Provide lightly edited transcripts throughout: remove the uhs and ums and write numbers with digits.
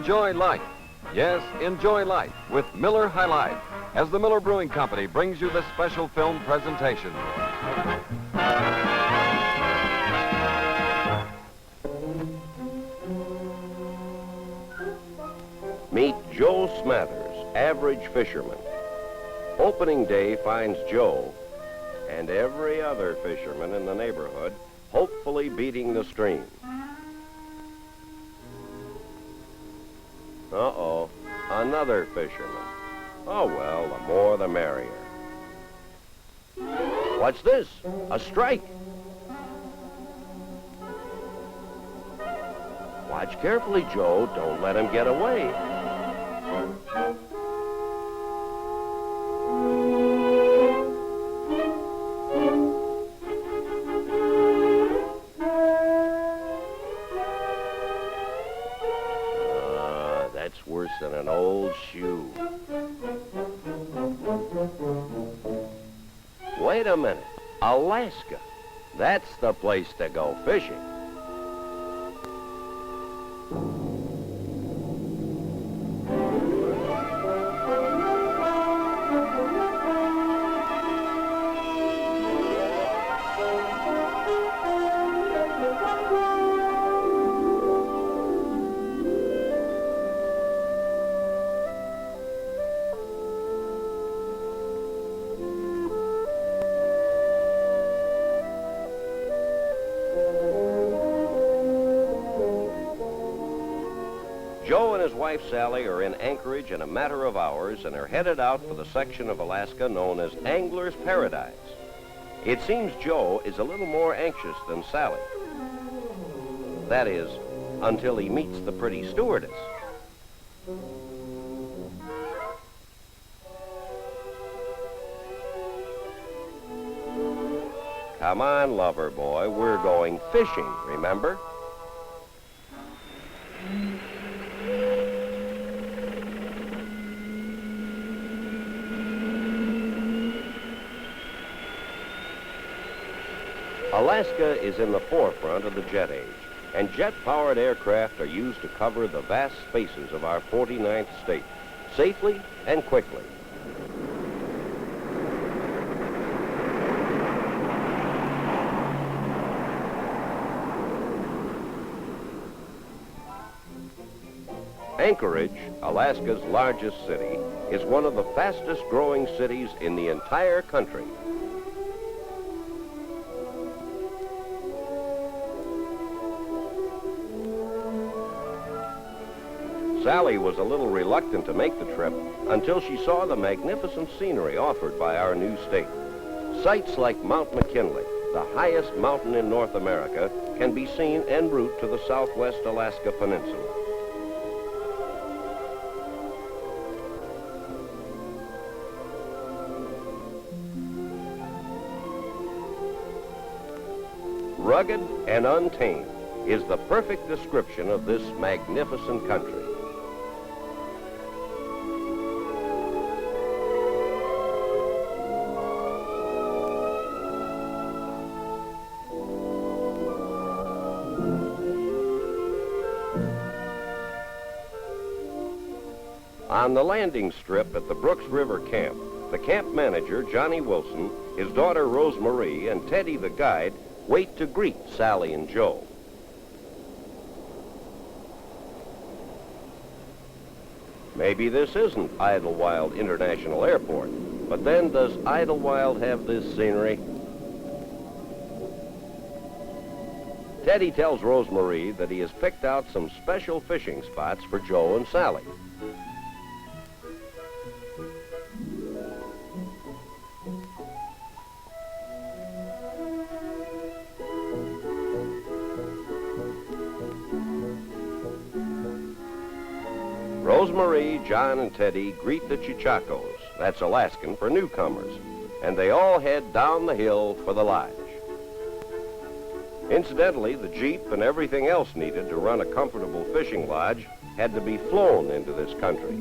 Enjoy life. Yes, enjoy life with Miller High Life as the Miller Brewing Company brings you this special film presentation. Meet Joe Smathers, average fisherman. Opening day finds Joe and every other fisherman in the neighborhood hopefully beating the stream. Uh-oh, another fisherman. Oh, well, the more the merrier. What's this? A strike. Watch carefully, Joe. Don't let him get away. That's worse than an old shoe. Wait a minute. Alaska. That's the place to go fishing. Joe and his wife Sally are in Anchorage in a matter of hours and are headed out for the section of Alaska known as Angler's Paradise. It seems Joe is a little more anxious than Sally. That is, until he meets the pretty stewardess. Come on, lover boy, we're going fishing, remember? Alaska is in the forefront of the jet age, and jet-powered aircraft are used to cover the vast spaces of our 49th state, safely and quickly. Anchorage, Alaska's largest city, is one of the fastest-growing cities in the entire country. Sally was a little reluctant to make the trip until she saw the magnificent scenery offered by our new state. Sights like Mount McKinley, the highest mountain in North America, can be seen en route to the southwest Alaska Peninsula. Rugged and untamed is the perfect description of this magnificent country. On the landing strip at the Brooks River camp, the camp manager, Johnny Wilson, his daughter, Rose Marie, and Teddy, the guide, wait to greet Sally and Joe. Maybe this isn't Idlewild International Airport, but then does Idlewild have this scenery? Teddy tells Rose Marie that he has picked out some special fishing spots for Joe and Sally. Rosemary, John, and Teddy greet the cheechakos, that's Alaskan for newcomers, and they all head down the hill for the lodge. Incidentally, the Jeep and everything else needed to run a comfortable fishing lodge had to be flown into this country.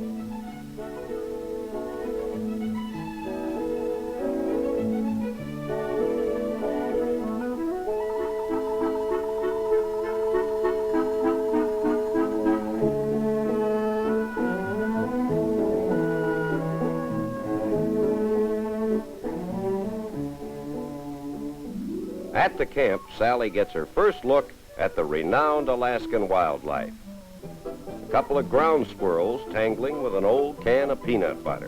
At the camp, Sally gets her first look at the renowned Alaskan wildlife. A couple of ground squirrels tangling with an old can of peanut butter.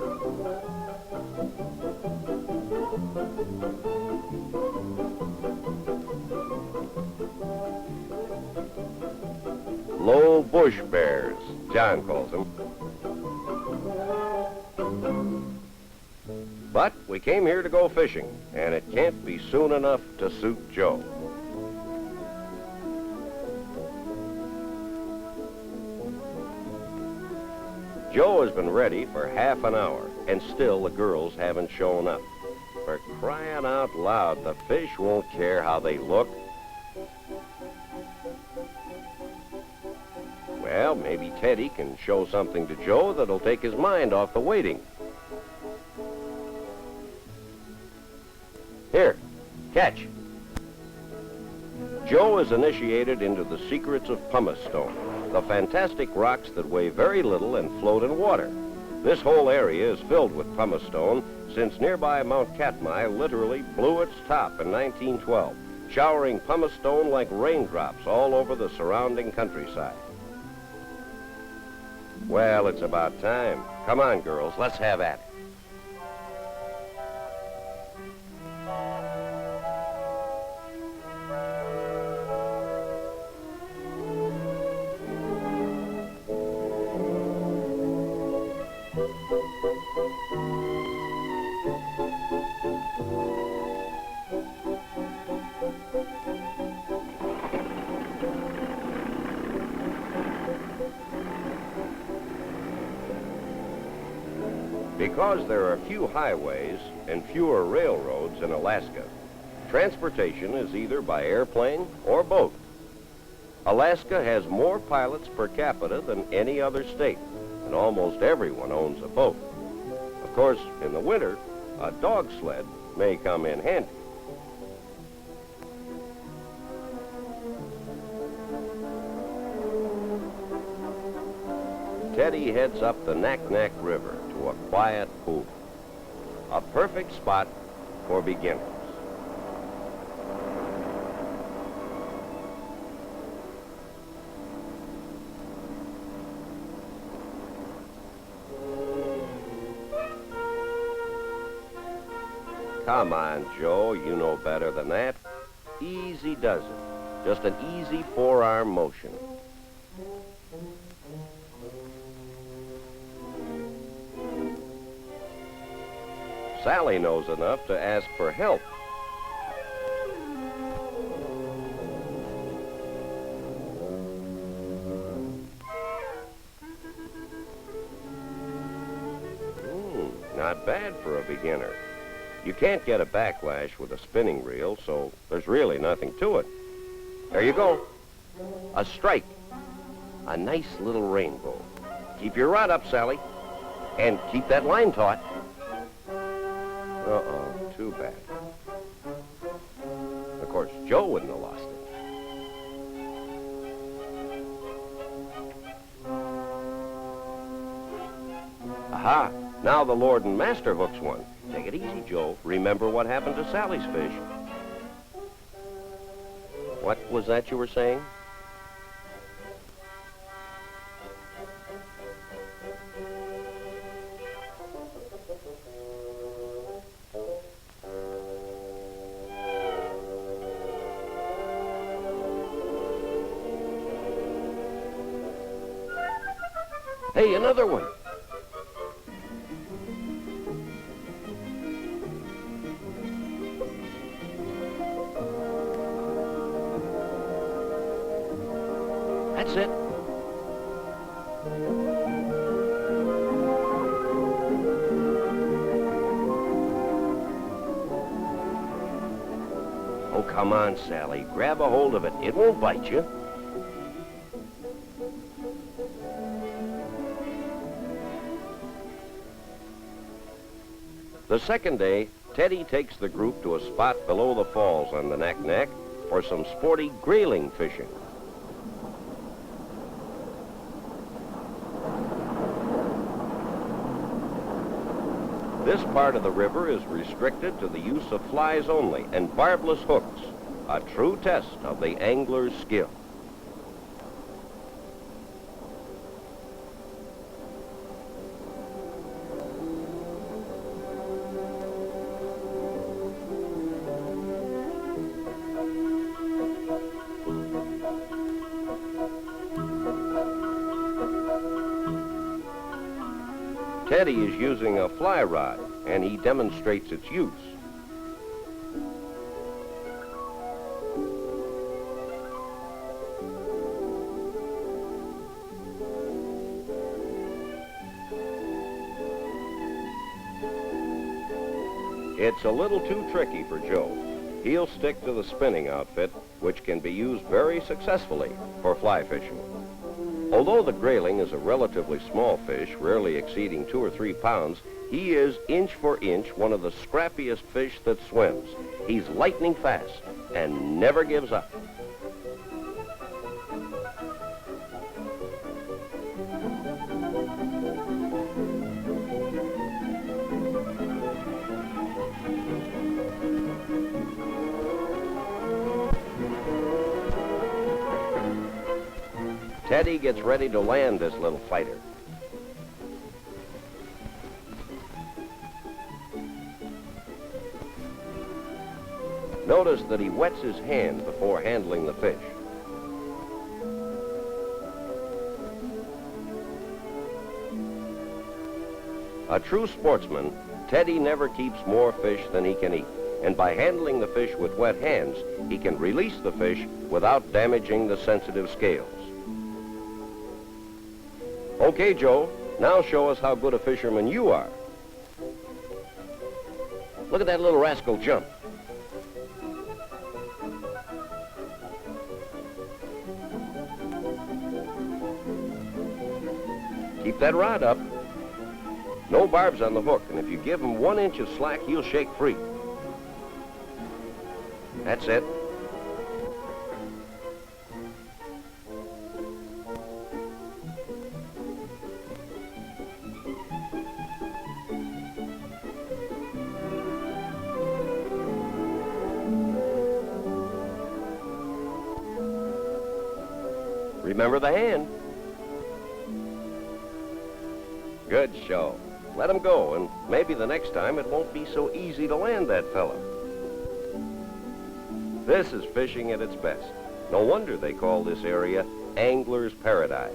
Low bush bears, John calls them. But we came here to go fishing, and it can't be soon enough to suit Joe. Joe has been ready for half an hour, and still the girls haven't shown up. For crying out loud, the fish won't care how they look. Well, maybe Teddy can show something to Joe that'll take his mind off the waiting. Here, catch. Joe is initiated into the secrets of pumice stone, the fantastic rocks that weigh very little and float in water. This whole area is filled with pumice stone since nearby Mount Katmai literally blew its top in 1912, showering pumice stone like raindrops all over the surrounding countryside. Well, it's about time. Come on, girls, let's have at it. Because there are few highways and fewer railroads in Alaska, transportation is either by airplane or boat. Alaska has more pilots per capita than any other state, and almost everyone owns a boat. Of course, in the winter, a dog sled may come in handy. Teddy heads up the Naknek River to a quiet pool. A perfect spot for beginners. Come on, Joe, you know better than that. Easy does it. Just an easy forearm motion. Sally knows enough to ask for help. Not bad for a beginner. You can't get a backlash with a spinning reel, so there's really nothing to it. There you go. A strike. A nice little rainbow. Keep your rod up, Sally. And keep that line taut. Uh-oh, too bad. Of course, Joe wouldn't have lost it. Aha! Now the Lord and Master hooks one. Take it easy, Joe. Remember what happened to Sally's fish. What was that you were saying? Hey, another one. That's it. Oh, come on, Sally. Grab a hold of it. It won't bite you. The second day, Teddy takes the group to a spot below the falls on the Naknek for some sporty grayling fishing. This part of the river is restricted to the use of flies only and barbless hooks. a true test of the angler's skill. Teddy is using a fly rod, and he demonstrates its use. It's a little too tricky for Joe. He'll stick to the spinning outfit, which can be used very successfully for fly fishing. Although the grayling is a relatively small fish, rarely exceeding 2 or 3 pounds, he is inch for inch one of the scrappiest fish that swims. He's lightning fast and never gives up. Teddy gets ready to land this little fighter. Notice that he wets his hand before handling the fish. A true sportsman, Teddy never keeps more fish than he can eat, and by handling the fish with wet hands, he can release the fish without damaging the sensitive scales. Okay, Joe, now show us how good a fisherman you are. Look at that little rascal jump. Keep that rod up. No barbs on the hook, and if you give him 1 inch of slack, he'll shake free. That's it. Remember the hand. Good show. Let him go, and maybe the next time it won't be so easy to land that fella. This is fishing at its best. No wonder they call this area Angler's Paradise.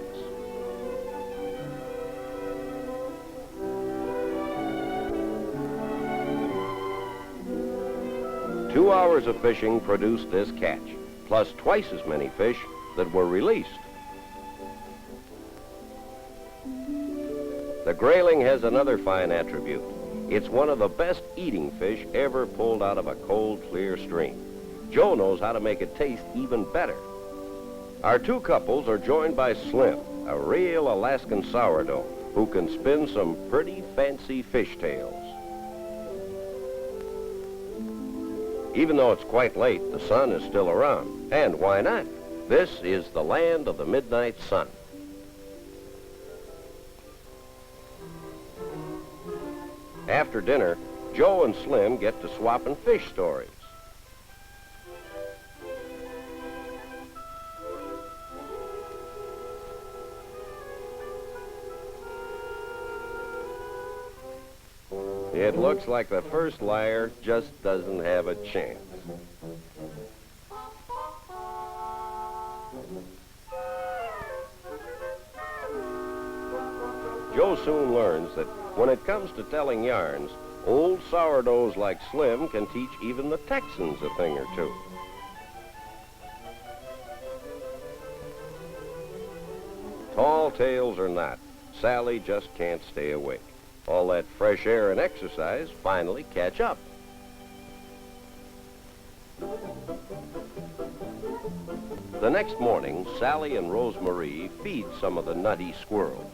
Two hours of fishing produced this catch, plus twice as many fish that were released. The grayling has another fine attribute. It's one of the best eating fish ever pulled out of a cold, clear stream. Joe knows how to make it taste even better. Our two couples are joined by Slim, a real Alaskan sourdough, who can spin some pretty fancy fishtails. Even though it's quite late, the sun is still around. And why not? This is the land of the midnight sun. After dinner, Joe and Slim get to swapping fish stories. It looks like the first liar just doesn't have a chance. Joe soon learns that when it comes to telling yarns, old sourdoughs like Slim can teach even the Texans a thing or two. Tall tales or not, Sally just can't stay awake. All that fresh air and exercise finally catch up. The next morning, Sally and Rosemarie feed some of the nutty squirrels.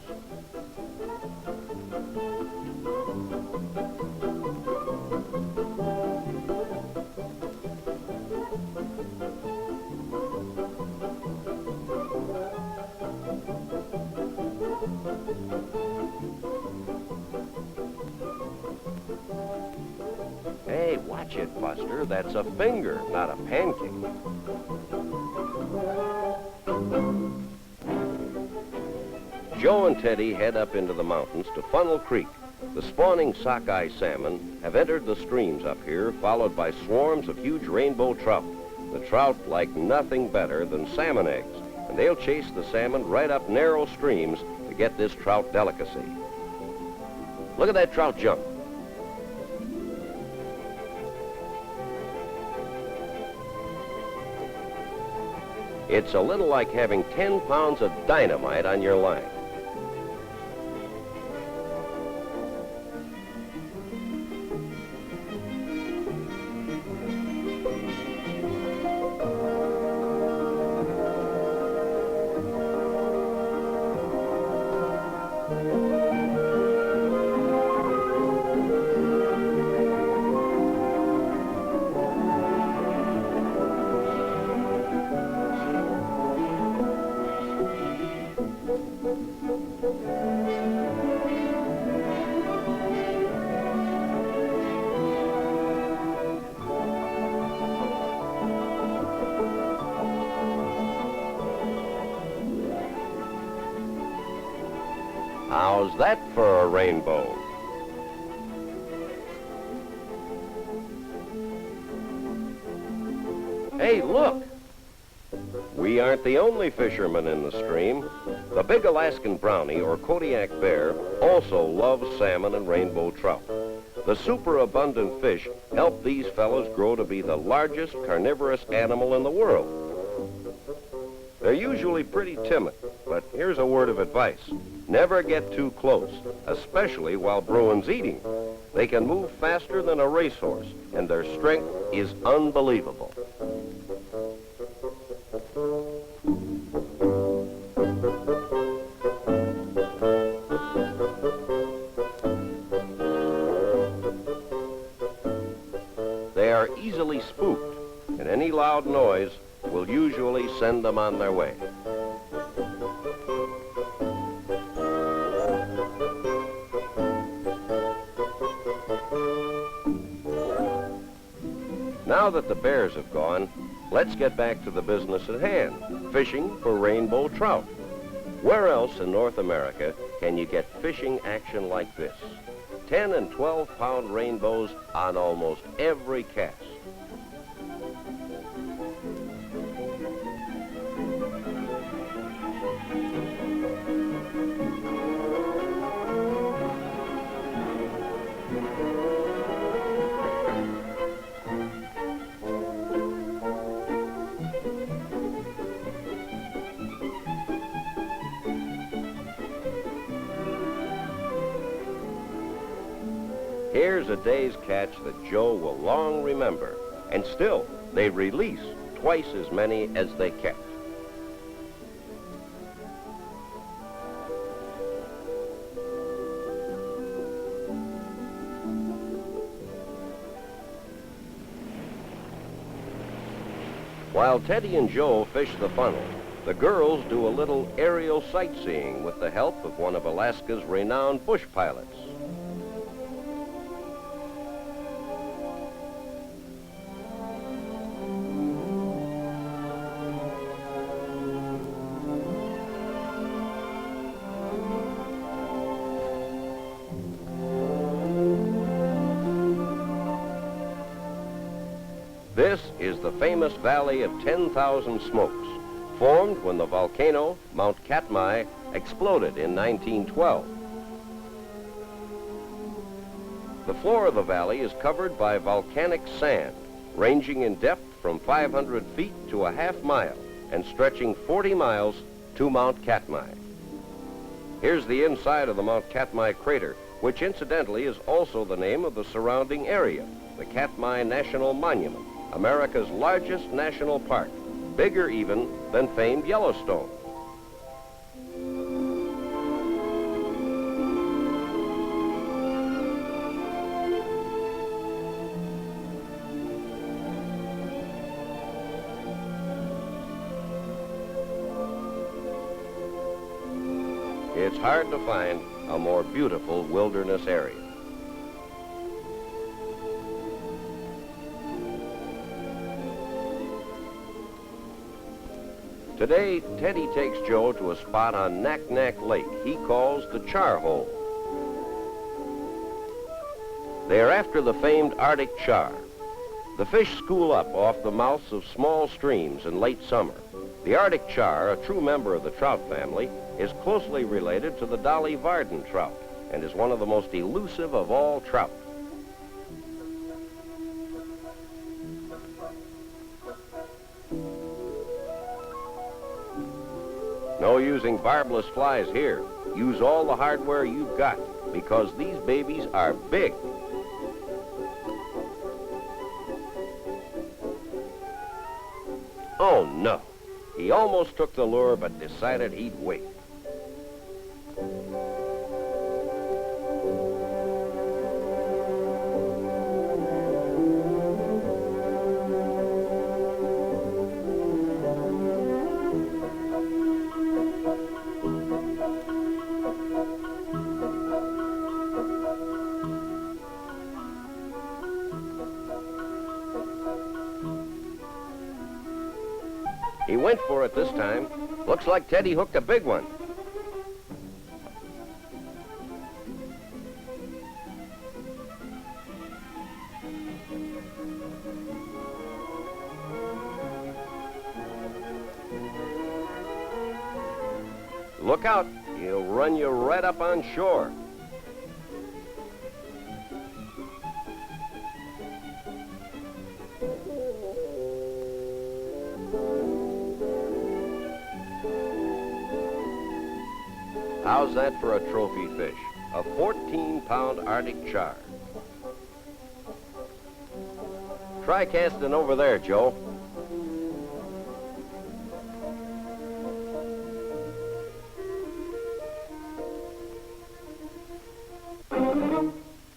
Hey, Watch it, Buster. That's a finger, not a pancake. Joe and Teddy head up into the mountains to Funnel Creek. The spawning sockeye salmon have entered the streams up here, followed by swarms of huge rainbow trout. The trout like nothing better than salmon eggs, and they'll chase the salmon right up narrow streams to get this trout delicacy. Look at that trout jump. It's a little like having 10 pounds of dynamite on your line. How's that for a rainbow? Hey, look! We aren't the only fishermen in the stream. The big Alaskan brownie, or Kodiak bear, also loves salmon and rainbow trout. The superabundant fish help these fellows grow to be the largest carnivorous animal in the world. They're usually pretty timid, but here's a word of advice. Never get too close, especially while bruin's eating. They can move faster than a racehorse, and their strength is unbelievable. They are easily spooked, and any loud noise will usually send them on their way. Now that the bears have gone, let's get back to the business at hand, fishing for rainbow trout. Where else in North America can you get fishing action like this? 10 and 12-pound rainbows on almost every cast. Here's a day's catch that Joe will long remember, and still, they release twice as many as they catch. While Teddy and Joe fish the funnel, the girls do a little aerial sightseeing with the help of one of Alaska's renowned bush pilots. This is the famous Valley of 10,000 Smokes, formed when the volcano, Mount Katmai, exploded in 1912. The floor of the valley is covered by volcanic sand, ranging in depth from 500 feet to a half mile and stretching 40 miles to Mount Katmai. Here's the inside of the Mount Katmai crater, which incidentally is also the name of the surrounding area, the Katmai National Monument, America's largest national park, bigger even than famed Yellowstone. It's hard to find a more beautiful wilderness area. Today, Teddy takes Joe to a spot on Naknek Lake he calls the Char Hole. They are after the famed Arctic char. The fish school up off the mouths of small streams in late summer. The Arctic char, a true member of the trout family, is closely related to the Dolly Varden trout and is one of the most elusive of all trout. No using barbless flies here. Use all the hardware you've got because these babies are big. Oh no, he almost took the lure but decided he'd wait. He went for it this time. Looks like Teddy hooked a big one. Look out, he'll run you right up on shore. How's that for a trophy fish? A 14-pound Arctic char. Try casting over there, Joe.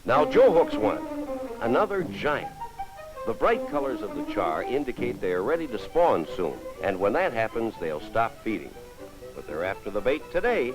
Now Joe hooks one. Another giant. The bright colors of the char indicate they are ready to spawn soon, and when that happens, they'll stop feeding. But they're after the bait today.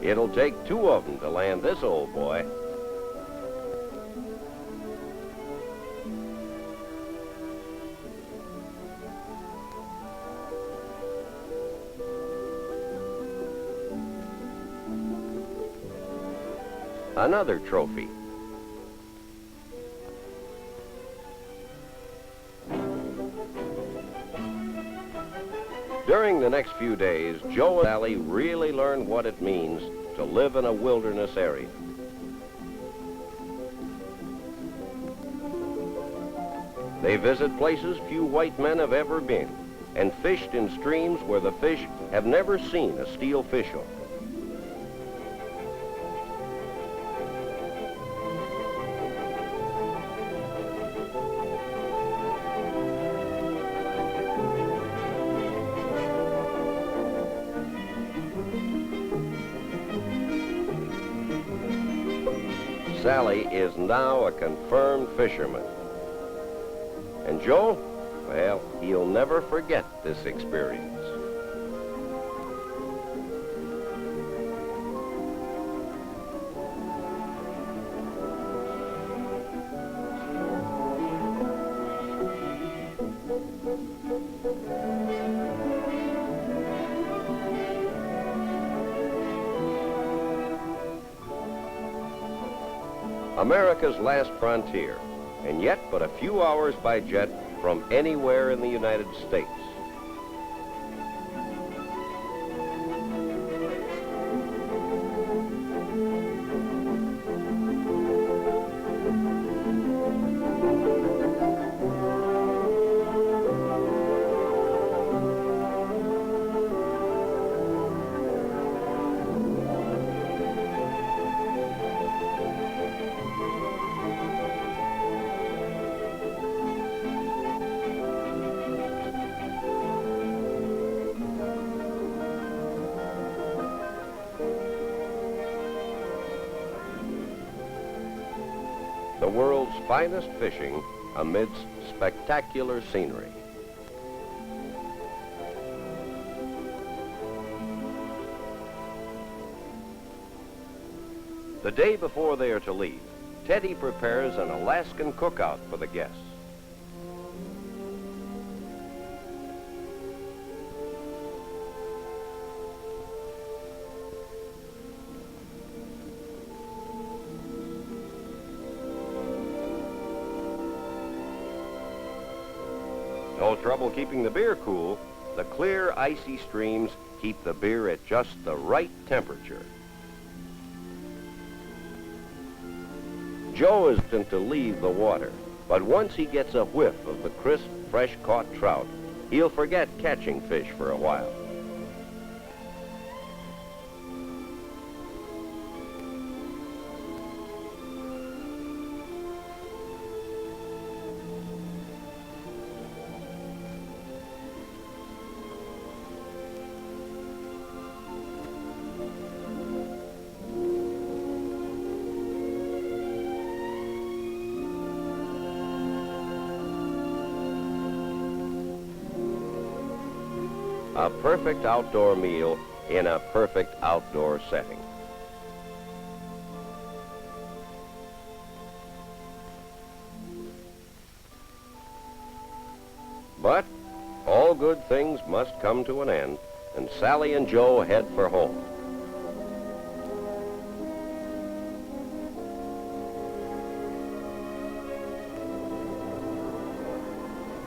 It'll take two of them to land this old boy. Another trophy. During the next few days, Joe and Sally really learn what it means to live in a wilderness area. They visit places few white men have ever been and fished in streams where the fish have never seen a steel fish hook. Sally is now a confirmed fisherman. And Joe, well, he'll never forget this experience. America's last frontier, and yet but a few hours by jet from anywhere in the United States. The world's finest fishing amidst spectacular scenery. The day before they are to leave, Teddy prepares an Alaskan cookout for the guests. No trouble keeping the beer cool. The clear, icy streams keep the beer at just the right temperature. Joe is hesitant to leave the water, but once he gets a whiff of the crisp, fresh-caught trout, he'll forget catching fish for a while. A perfect outdoor meal in a perfect outdoor setting. But all good things must come to an end, and Sally and Joe head for home.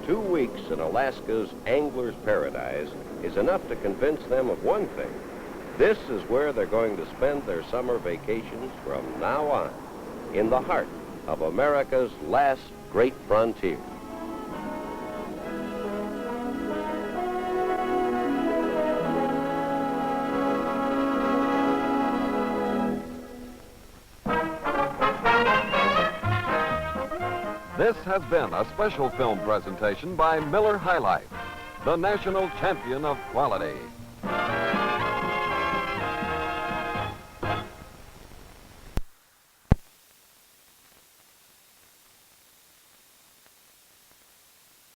Two weeks in Alaska's Angler's Paradise is enough to convince them of one thing. This is where they're going to spend their summer vacations from now on, in the heart of America's last great frontier. This has been a special film presentation by Miller High Life, the national champion of quality.